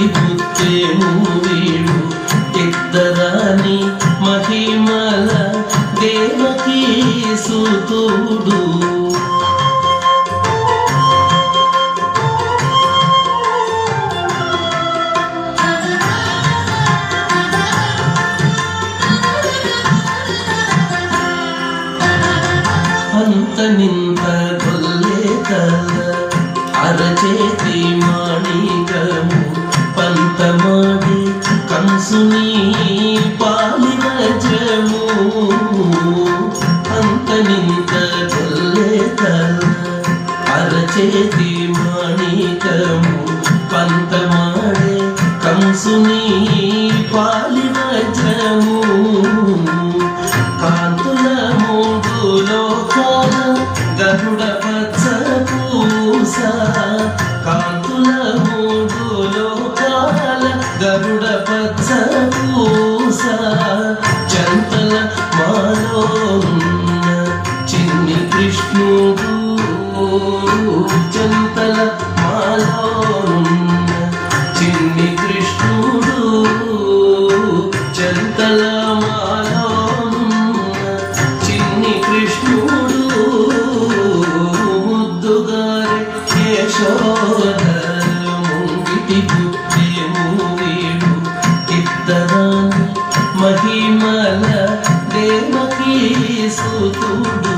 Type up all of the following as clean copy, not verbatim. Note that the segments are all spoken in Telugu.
ముంగిటి పుత్తేము వీడు ఇద్దరాని మహిమల దేవకీ సుతుడు. అంత నింత గొల్లే కల అరచేతి మాణికము పంతమాడి కంసుని పాలి వజ్రము. అంత నింత గొల్లే కల అరచేతి మాణికము పంతమాడే కంసుని పాలి వజ్రము. కాంతుల మూడులో గరుడ పచ్చ పూస కాంతుల మూడు లోకాల గరుడ పచ్చ పూస చంతల మాలో ఉన్న చిన్ని కృష్ణుడు. చంతల మాలో ఉన్న చిన్ని కృష్ణుడు. చంతల మాలో ఉన్న చిన్ని కృష్ణుడు. యశోద ముంగిటి పుత్తేము వీడు ఇద్దరాని మహిమల దేవకీ సుతుడు.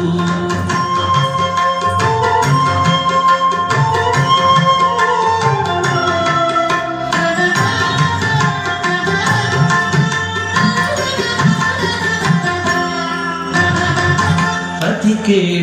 అతికేళ